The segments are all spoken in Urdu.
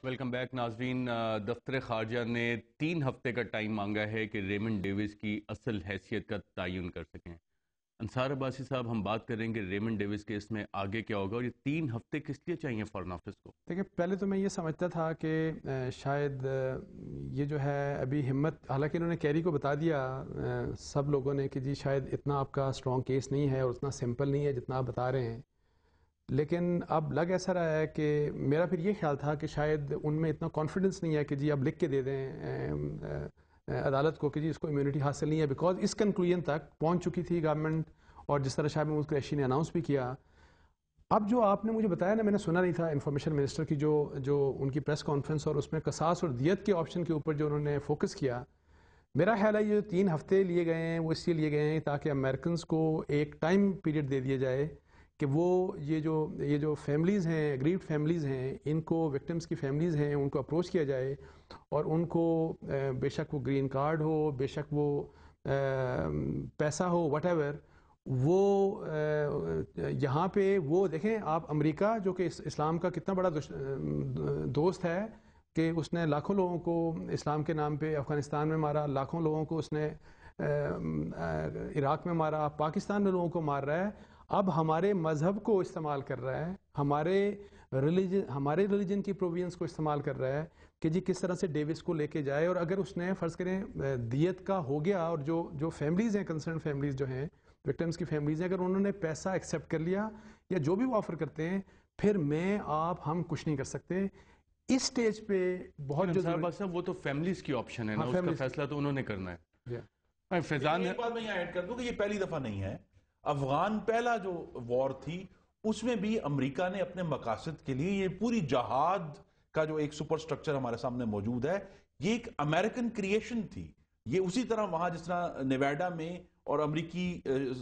ویلکم بیک ناظرین. دفتر خارجہ نے 3 ہفتے کا ٹائم مانگا ہے کہ ریمنڈ ڈیوس کی اصل حیثیت کا تعین کر سکیں. انصار عباسی صاحب، ہم بات کریں گے ریمنڈ ڈیوس کے اس میں آگے کیا ہوگا اور یہ 3 ہفتے کس لیے چاہیے فارن آفس کو؟ دیکھیں، پہلے تو میں یہ سمجھتا تھا کہ شاید یہ جو ہے ابھی ہمت، حالانکہ انہوں نے کیری کو بتا دیا سب لوگوں نے کہ جی شاید اتنا آپ کا اسٹرانگ کیس نہیں ہے اور اتنا سمپل نہیں ہے جتنا آپ بتا رہے ہیں، لیکن اب لگ ایسا رہا ہے کہ میرا پھر یہ خیال تھا کہ شاید ان میں اتنا کانفیڈنس نہیں ہے کہ جی اب لکھ کے دے دیں عدالت کو کہ جی اس کو امیونٹی حاصل نہیں ہے، بیکاز اس کنکلوژن تک پہنچ چکی تھی گورنمنٹ، اور جس طرح شاہ محمود قریشی نے اناؤنس بھی کیا. اب جو آپ نے مجھے بتایا نا، میں نے سنا نہیں تھا انفارمیشن منسٹر کی جو ان کی پریس کانفرنس، اور اس میں قصاص اور دیت کے آپشن کے اوپر جو انہوں نے فوکس کیا. میرا خیال ہے یہ 3 ہفتے لیے گئے ہیں وہ اس لیے لیے گئے ہیں تاکہ امریکنز کو ایک ٹائم پیریڈ دے دیا جائے کہ وہ یہ جو فیملیز ہیں، اگریوڈ فیملیز ہیں، ان کو وکٹمز کی فیملیز ہیں ان کو اپروچ کیا جائے، اور ان کو بے شک وہ گرین کارڈ ہو، بے شک وہ پیسہ ہو، وٹ ایور، وہ یہاں پہ وہ دیکھیں آپ، امریکہ جو کہ اسلام کا کتنا بڑا دوست ہے کہ اس نے لاکھوں لوگوں کو اسلام کے نام پہ افغانستان میں مارا، لاکھوں لوگوں کو اس نے عراق میں مارا، پاکستان میں لوگوں کو مار رہا ہے. اب ہمارے مذہب کو استعمال کر رہا ہے، ہمارے ریلیجن کی پرووینس کو استعمال کر رہا ہے کہ جی کس طرح سے ڈیوس کو لے کے جائے. اور اگر اس نے فرض کریں دیت کا ہو گیا، اور جو فیملیز ہیں، کنسرن فیملیز جو ہیں، وکٹمز کی فیملیز ہیں، اگر انہوں نے پیسہ ایکسیپٹ کر لیا یا جو بھی وہ آفر کرتے ہیں، پھر ہم کچھ نہیں کر سکتے. اس سٹیج پہ بہت وہ تو فیملیز کی آپشن ہے نا، اس کا فیصلہ تو انہوں نے کرنا ہے. فیضان، ایک بات میں یہاں ایڈ کر دوں کہ یہ پہلی دفعہ نہیں ہے. افغان پہلا جو وار تھی اس میں بھی امریکہ نے اپنے مقاصد کے لیے یہ پوری جہاد کا جو ایک سپر سٹرکچر ہمارے سامنے موجود ہے، یہ ایک امریکن کریشن تھی. یہ اسی طرح وہاں جس طرح نیواڈا میں اور امریکی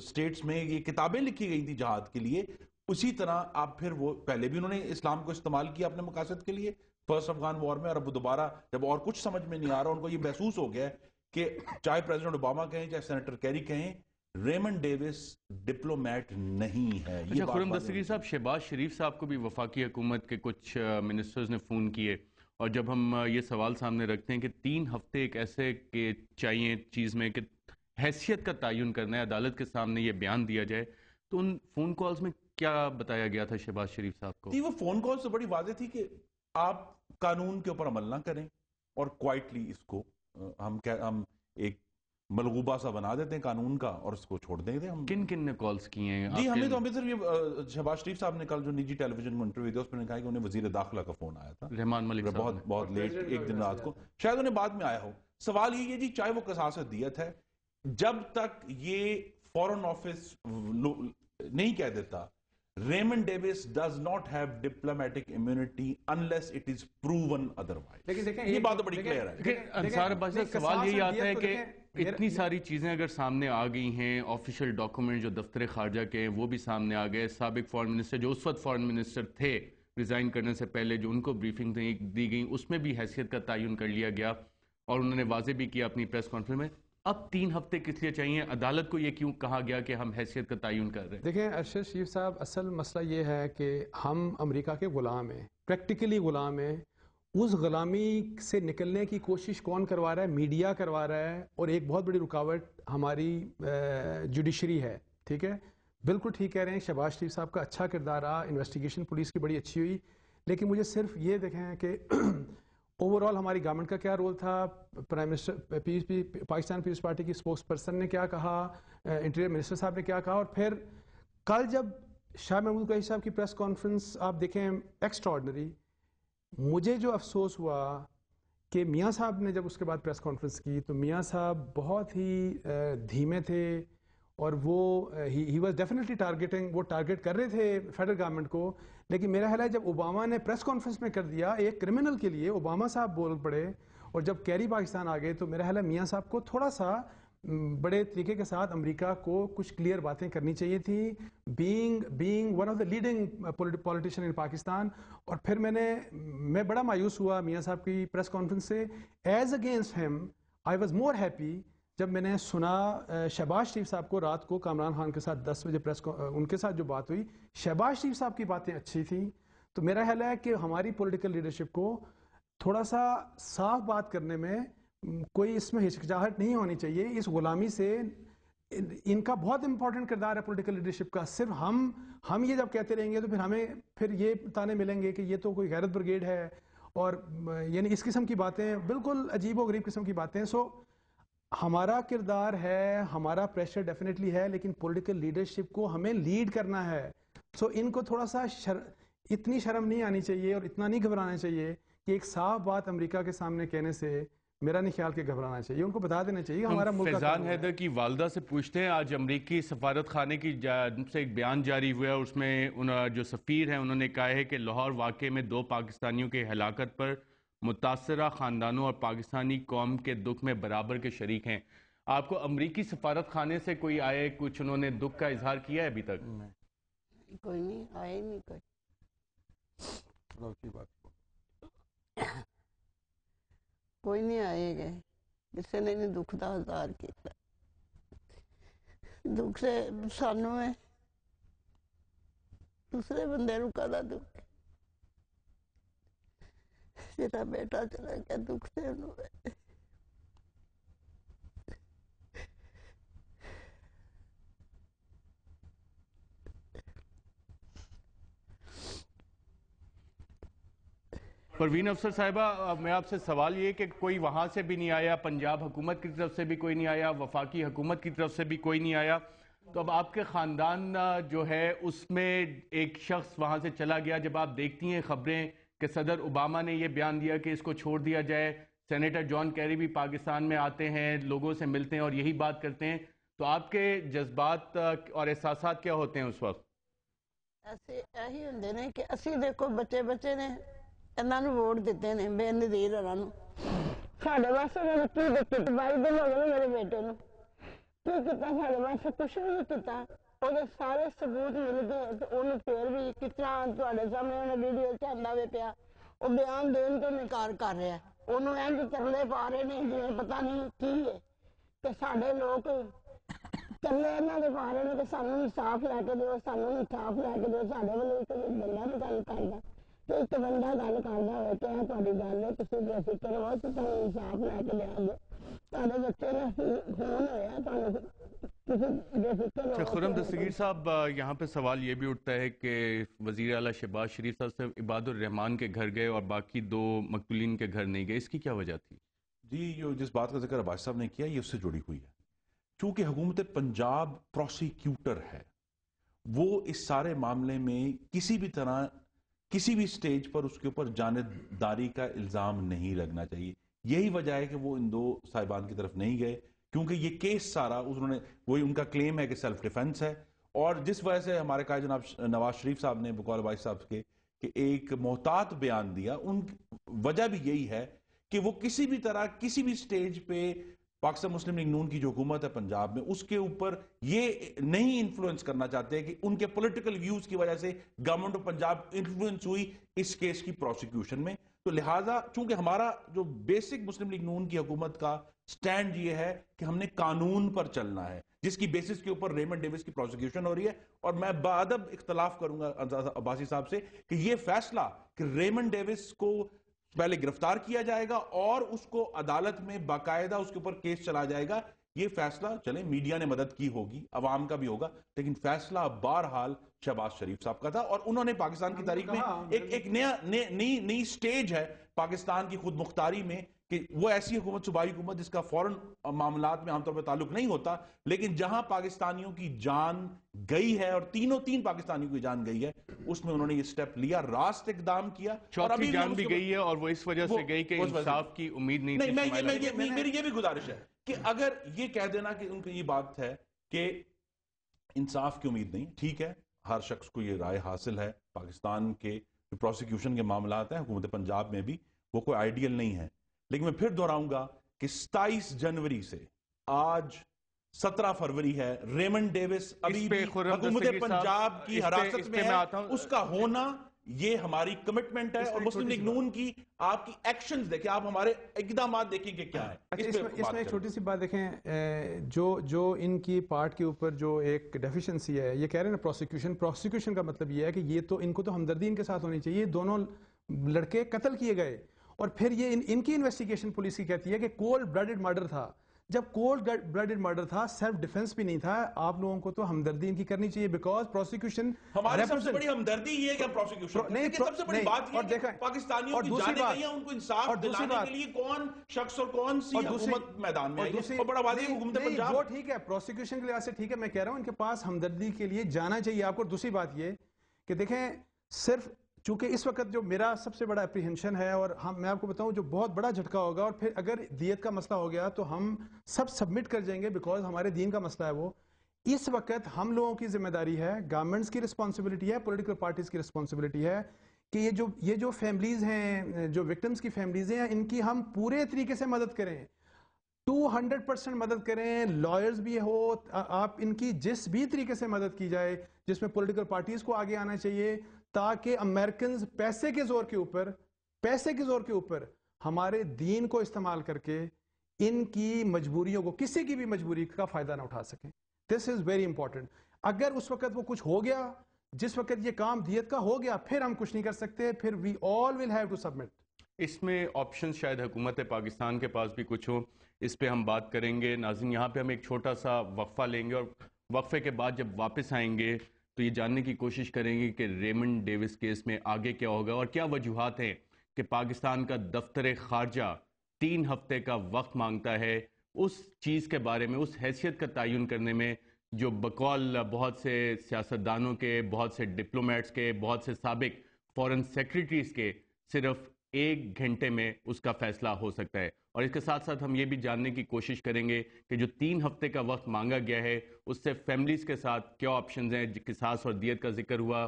سٹیٹس میں یہ کتابیں لکھی گئی تھی جہاد کے لیے، اسی طرح آپ پھر وہ پہلے بھی انہوں نے اسلام کو استعمال کیا اپنے مقاصد کے لیے فرسٹ افغان وار میں، اور اب دوبارہ جب اور کچھ سمجھ میں نہیں آ رہا، ان کو یہ محسوس ہو گیا کہ چاہے پریزیڈنٹ اوباما کہیں چاہے سینیٹر کیری کہیں، ریمنڈ ڈیوس ڈپلومیٹ نہیں ہے. اچھا خرم دستگیر صاحب، شہباز شریف صاحب کو بھی وفاقی حکومت کے کچھ منسٹرز نے فون کیے، اور جب ہم یہ سوال سامنے رکھتے ہیں کہ 3 ہفتے ایک ایسے کہ چاہیے چیز میں کہ حیثیت کا تعین کرنا ہے، عدالت کے سامنے یہ بیان دیا جائے، تو ان فون کالز میں کیا بتایا گیا تھا شہباز شریف صاحب کو؟ وہ فون کال سے بڑی واضح تھی کہ آپ قانون کے اوپر عمل نہ کریں اور کوائٹلی اس کو ہم ایک ملغوبہ سا بنا دیتے ہیں قانون کا اور اس کو چھوڑ دیں گے. کن کن نے کالز کیے ہیں؟ جی ہمیں صرف یہ شہباز شریف صاحب نے کل جو نجی ٹیلی ویژن میں انٹرویو دیا اس میں نے کہا کہ انہیں وزیر داخلہ کا فون آیا تھا، رحمان ملک صاحب، بہت لیٹ ایک دن رات کو، شاید انہیں بعد میں آیا ہو. سوال یہ ہے جی، چاہے وہ قصاص دیت ہے، جب تک یہ فورن آفس نہیں کہہ دیتا Raymond Davis does not have diplomatic immunity unless it is proven otherwise. یہ بات تو بڑی کلیئر ہے. انصار عباسی صاحب، سوال یہی آتا ہے کہ اتنی ساری چیزیں اگر سامنے آ گئی ہیں، آفیشیل ڈاکومنٹ جو دفتر خارجہ کے ہیں وہ بھی سامنے آ گئے، سابق فارن منسٹر جو اس وقت فارن منسٹر تھے ریزائن کرنے سے پہلے جو ان کو بریفنگ دی گئی اس میں بھی حیثیت کا تعین کر لیا گیا، اور انہوں نے واضح بھی کیا اپنی پریس کانفرنس میں. اب 3 ہفتے کس لیے چاہیے؟ عدالت کو یہ کیوں کہا گیا کہ ہم حیثیت کا تعین کر رہے ہیں؟ دیکھیں ارشد شریف صاحب، اصل مسئلہ یہ ہے کہ ہم امریکہ کے غلام ہیں، پریکٹیکلی غلام ہیں. اس غلامی سے نکلنے کی کوشش کون کروا رہا ہے؟ میڈیا کروا رہا ہے، اور ایک بہت بڑی رکاوٹ ہماری جوڈیشری ہے. ٹھیک ہے، بالکل ٹھیک کہہ رہے ہیں. شہباز شریف صاحب کا اچھا کردار رہا، انویسٹیگیشن پولیس کی بڑی اچھی ہوئی، لیکن مجھے صرف یہ دیکھیں کہ اوور آل ہماری گورنمنٹ کا کیا رول تھا. پرائم منسٹر پاکستان پیپلز پارٹی کی اسپوکس پرسن نے کیا کہا، انٹیریئر منسٹر صاحب نے کیا کہا، اور پھر کل جب شاہ محمود قریشی صاحب کی پریس کانفرنس آپ دیکھیں ایکسٹرا آرڈنری. مجھے جو افسوس ہوا کہ میاں صاحب نے جب اس کے بعد پریس کانفرنس کی تو میاں صاحب بہت ہی دھیمے تھے، اور وہ ہی واز ڈیفینیٹلی ٹارگیٹنگ، وہ ٹارگیٹ کر رہے تھے فیڈرل گورنمنٹ کو. لیکن میرا خیال ہے جب اوباما نے پریس کانفرنس میں کر دیا ایک کرمنل کے لیے، اوباما صاحب بول پڑے، اور جب کیری پاکستان آ گئے تو میرا خیال ہے میاں صاحب کو تھوڑا سا بڑے طریقے کے ساتھ امریکہ کو کچھ کلیئر باتیں کرنی چاہیے تھی، being one of the leading politician in Pakistan. اور پھر میں بڑا مایوس ہوا میاں صاحب کی پریس کانفرنس سے. As against him I was more happy جب میں نے سنا شہباز شریف صاحب کو رات کو کامران خان کے ساتھ 10 بجے ان کے ساتھ جو بات ہوئی، شہباز شریف صاحب کی باتیں اچھی تھیں. تو میرا خیال ہے کہ ہماری پولیٹیکل لیڈرشپ کو تھوڑا سا صاف بات کرنے میں کوئی اس میں ہچکچاہٹ نہیں ہونی چاہیے. اس غلامی سے ان کا بہت امپورٹنٹ کردار ہے پولیٹیکل لیڈرشپ کا. صرف ہم یہ جب کہتے رہیں گے تو پھر ہمیں یہ تانے ملیں گے کہ یہ تو کوئی غیرت بریگیڈ ہے, اور یعنی اس قسم کی باتیں, بالکل عجیب و غریب قسم کی باتیں. سو ہمارا کردار ہے, ہمارا پریشر ڈیفینیٹلی ہے, لیکن پولیٹیکل لیڈرشپ کو ہمیں لیڈ کرنا ہے. سو ان کو تھوڑا سا اتنی شرم نہیں آنی چاہیے اور اتنا نہیں گھبرانا چاہیے کہ ایک صاف بات امریکہ کے سامنے کہنے سے میرا نہیں خیال کہ گھبرانا چاہیے. ان کو بتا دینا چاہیے کہ ہمارا ملک. فیضان حیدر کی والدہ سے پوچھتے ہیں, آج امریکی سفارت خانے کی جانب سے ایک بیان جاری ہوا ہے, اس میں جو سفیر ہیں انہوں نے کہا ہے کہ لاہور واقعے میں 2 پاکستانیوں کے ہلاکت پر متاثرہ خاندانوں اور پاکستانی قوم کے دکھ میں برابر کے شریک ہیں. آپ کو امریکی سفارت خانے سے کوئی آئے, کچھ انہوں نے دکھ کا اظہار کیا ہے ابھی تک؟ کوئی نہیں آئے, نہیں کوئی نہیں آئے گئے. کسی نے نہیں دکھ کا اظہار کیا. دکھ سے سانوں ہے, دوسرے بندے نوں کہدا دکھ. میرا بیٹا چلا گیا, دکھ سے انہوں ہے. پروین افسر صاحبہ, میں آپ سے سوال یہ کہ کوئی وہاں سے بھی نہیں آیا, پنجاب حکومت کی طرف سے بھی کوئی نہیں آیا, وفاقی حکومت کی طرف سے بھی کوئی نہیں آیا, تو اب آپ کے خاندان جو ہے اس میں ایک شخص وہاں سے چلا گیا. جب آپ دیکھتی ہیں خبریں کہ صدر اوباما نے یہ بیان دیا کہ اس کو چھوڑ دیا جائے, سینیٹر جان کیری بھی پاکستان میں آتے ہیں, لوگوں سے ملتے ہیں اور یہی بات کرتے ہیں, تو آپ کے جذبات اور احساسات کیا ہوتے ہیں اس وقت؟ ایسے یہی ہوندے نے کہ اسی دیکھو بچے نے انہاں نوں ووٹ دیتے نے, بے نظیر انہاں نوں. ساڈے واسطے انہاں کی دتے 22 دن ہو گئے میرے بیٹے نوں. کی کیتا ساڈے واسطے کچھ نہیں کیتا. ਉਹਦੇ ਸਾਰੇ ਸਬੂਤ ਮਿਲਦੇ ਤੇ ਉਹਨੂੰ ਫੇਰ ਵੀ ਕਿਸ ਤਰ੍ਹਾਂ ਤੁਹਾਡੇ ਸਾਹਮਣੇ ਉਹਨੇ ਵੀਡੀਓ ਚ ਆਂਦਾ ਵੇ ਪਿਆ, ਉਹ ਬਿਆਨ ਦੇਣ ਤੋਂ ਇਨਕਾਰ ਕਰ ਰਿਹਾ. ਉਹਨੂੰ ਇੰਝ ਤਰਲੇ ਪਾ ਰਹੇ ਨੇ ਜਿਵੇਂ ਪਤਾ ਨਹੀਂ ਕੀ ਹੈ. ਤੇ ਸਾਡੇ ਲੋਕ ਤਰਲੇ ਇਹਨਾਂ ਦੇ ਪਾ ਰਹੇ ਨੇ ਕਿ ਸਾਨੂੰ ਇਨਸਾਫ ਲੈ ਕੇ ਦਿਓ, ਸਾਨੂੰ ਇਨਸਾਫ ਲੈ ਕੇ ਦਿਓ. ਸਾਡੇ ਵੱਲੋਂ ਇੱਕ ਬੰਦਾ ਵੀ ਗੱਲ ਕਰਦਾ ਤੇ ਇੱਕ ਬੰਦਾ ਗੱਲ ਕਰਦਾ ਹੋਵੇ ਤੇ ਇਹ ਤੁਹਾਡੀ ਗੱਲ ਹੈ, ਤੁਸੀਂ ਬੇਫਿਕਰ ਰਹੋ ਤੇ ਤੁਹਾਨੂੰ ਇਨਸਾਫ ਲੈ ਕੇ ਦਿਆਂਗੇ. ਤੁਹਾਡੇ ਬੱਚੇ ਨੇ ਫੋਨ ਹੋਇਆ ਤੁਹਾਨੂੰ. خرم دستگیر صاحب, یہاں پہ سوال یہ بھی اٹھتا ہے کہ وزیر اعلیٰ شہباز شریف صاحب سے عباد الرحمان کے گھر گئے اور باقی 2 مقتولین کے گھر نہیں گئے, اس کی کیا وجہ تھی؟ جی, جس بات کا ذکر عباس صاحب نے کیا یہ اس سے جڑی ہوئی ہے. چونکہ حکومت پنجاب پروسیکیوٹر ہے, وہ اس سارے معاملے میں کسی بھی طرح کسی بھی سٹیج پر اس کے اوپر جانبداری کا الزام نہیں لگنا چاہیے. یہی وجہ ہے کہ وہ ان 2 صاحبان کی طرف نہیں گئے, کیونکہ یہ کیس سارا انہوں نے, وہی ان کا کلیم ہے کہ سیلف ڈیفنس ہے. اور جس وجہ سے ہمارے قائد جناب نواز شریف صاحب نے بقول عباس صاحب کے کہ ایک محتاط بیان دیا, ان وجہ بھی یہی ہے کہ وہ کسی بھی طرح کسی بھی سٹیج پہ پاکستان مسلم لیگ نون کی جو حکومت ہے پنجاب میں, اس کے اوپر یہ نہیں انفلوئنس کرنا چاہتے کہ ان کے پولیٹیکل ویوز کی وجہ سے گورنمنٹ آف پنجاب انفلوئنس ہوئی اس کیس کی پروسیکیوشن میں. تو لہٰذا چونکہ ہمارا جو بیسک مسلم لیگ نون کی حکومت کا سٹینڈ یہ ہے کہ ہم نے قانون پر چلنا ہے, جس کی بیسس کے اوپر ریمنڈ ڈیوس کی پروسیکیوشن ہو رہی ہے. اور میں بادب اختلاف کروں گا عباسی صاحب سے کہ یہ فیصلہ کہ ریمنڈ ڈیوس کو پہلے گرفتار کیا جائے گا اور اس کو عدالت میں باقاعدہ اس کے اوپر کیس چلا جائے گا, یہ فیصلہ چلیں میڈیا نے مدد کی ہوگی, عوام کا بھی ہوگا, لیکن فیصلہ بہرحال شہباز شریف صاحب کا تھا. اور انہوں نے پاکستان کی تاریخ میں ایک نئی سٹیج ہے پاکستان کی خود مختاری میں کہ وہ ایسی حکومت, صوبائی حکومت جس کا فوراً معاملات میں عام طور پہ تعلق نہیں ہوتا, لیکن جہاں پاکستانیوں کی جان گئی ہے اور 3 پاکستانیوں کی جان گئی ہے, اس میں انہوں نے یہ سٹیپ لیا, راست اقدام کیا. اور ابھی جان بھی گئی ہے اور وہ اس وجہ سے گئی کہ انصاف کی امید نہیں تھی. میری یہ بھی گزارش ہے کہ اگر یہ کہہ دینا کہ ان کی یہ بات ہے کہ انصاف کی امید نہیں, ٹھیک ہے, ہر شخص کو یہ رائے حاصل ہے. پاکستان کے جو پروسیکیوشن کے معاملات ہیں حکومت پنجاب میں بھی وہ کوئی آئیڈیل نہیں ہے, لیکن میں پھر دہراؤں گا کہ 27 جنوری سے آج 17 فروری ہے, ریمنڈ ڈیوس ابھی بھی حکومت پنجاب کی حراست میں ہے. اس کا ہونا یہ ہماری کمٹمنٹ ہے. اور مسلم لیگ نون کی آپ کی ایکشنز دیکھیں, آپ ہمارے اقدامات دیکھیں کہ کیا ہے. اس میں ایک چھوٹی سی بات دیکھیں, جو ان کی پارٹ کے اوپر جو ایک ڈیفیشنسی ہے, یہ کہہ رہے ہیں نا پروسیکیوشن کا مطلب یہ ہے کہ یہ تو ان کو تو ہمدردی ان کے ساتھ ہونی چاہیے. دونوں لڑکے قتل کیے گئے اور پھر یہ ان کی انویسٹیگیشن پولیس کی کہتی ہے کہ کولڈ بلڈڈ مرڈر تھا. جب کولڈ بلڈڈ مرڈر تھا, سیلف ڈیفنس بھی نہیں تھا, آپ لوگوں کو تو ہمدردی ان کی کرنی چاہیے, بیکاز پروسیکیوشن ہماری سب سے بڑی ہمدردی یہ ہے کہ پروسیکیوشن نہیں, سب سے بڑی بات یہ ہے پاکستانیوں کی جانیں گئی ہیں, ان کو انصاف دلانے کے لیے کون شخص اور کون سی حکومت میدان میں ہے. اور بڑا واضح حکومت پنجاب, وہ ٹھیک ہے پروسیکیوشن کے لحاظ سے ٹھیک ہے, میں کہہ رہا ہوں ان کے پاس ہمدردی کے لیے جانا چاہیے آپ کو. دوسری بات یہ کہ دیکھیں, صرف چونکہ اس وقت جو میرا سب سے بڑا اپریہنشن ہے, اور میں آپ کو بتاؤں جو بہت بڑا جھٹکا ہوگا, اور پھر اگر دیت کا مسئلہ ہو گیا تو ہم سب سبمٹ کر جائیں گے, بیکاز ہمارے دین کا مسئلہ ہے وہ. اس وقت ہم لوگوں کی ذمہ داری ہے, گورنمنٹس کی رسپانسبلٹی ہے, پولیٹیکل پارٹیز کی رسپانسبلٹی ہے کہ یہ جو فیملیز ہیں, جو وکٹمز کی فیملیز ہیں, ان کی ہم پورے طریقے سے مدد کریں, 200% مدد کریں. لائرز بھی ہو, آپ ان کی جس بھی طریقے سے مدد کی جائے, جس میں پولیٹیکل پارٹیز کو آگے آنا چاہیے, تاکہ امریکنز پیسے کے زور کے اوپر ہمارے دین کو استعمال کر کے ان کی مجبوریوں کو, کسی کی بھی مجبوری کا فائدہ نہ اٹھا سکیں. دس از ویری امپورٹنٹ. اگر اس وقت وہ کچھ ہو گیا, جس وقت یہ کام دیت کا ہو گیا, پھر ہم کچھ نہیں کر سکتے, پھر وی آل ول ہیو ٹو سبمٹ. اس میں آپشن شاید حکومت پاکستان کے پاس بھی کچھ ہو, اس پہ ہم بات کریں گے. ناظرین, یہاں پہ ہم ایک چھوٹا سا وقفہ لیں گے, اور وقفے کے بعد جب واپس آئیں گے تو یہ جاننے کی کوشش کریں گے کہ ریمنڈ ڈیوس کیس میں آگے کیا ہوگا, اور کیا وجوہات ہیں کہ پاکستان کا دفتر خارجہ 3 ہفتے کا وقت مانگتا ہے اس چیز کے بارے میں, اس حیثیت کا تعین کرنے میں جو بقول بہت سے سیاستدانوں کے, بہت سے ڈپلومیٹس کے, بہت سے سابق فورن سیکریٹریز کے صرف 1 گھنٹے میں اس کا فیصلہ ہو سکتا ہے. اور اس کے ساتھ ساتھ ہم یہ بھی جاننے کی کوشش کریں گے کہ جو 3 ہفتے کا وقت مانگا گیا ہے, اس سے فیملیز کے ساتھ کیا آپشنز ہیں. قصاص اور دیت کا ذکر ہوا,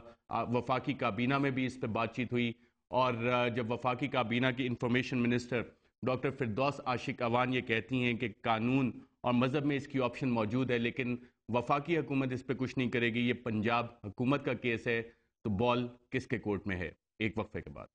وفاقی کابینہ میں بھی اس پہ بات چیت ہوئی, اور جب وفاقی کابینہ کی information minister doctor Firdous Ashiq Awan یہ کہتی ہیں کہ قانون اور مذہب میں اس کی آپشن موجود ہے, لیکن وفاقی حکومت اس پہ کچھ نہیں کرے گی, یہ پنجاب حکومت کا کیس ہے, تو بال کس کے کورٹ میں ہے. ایک وقفے کے بعد.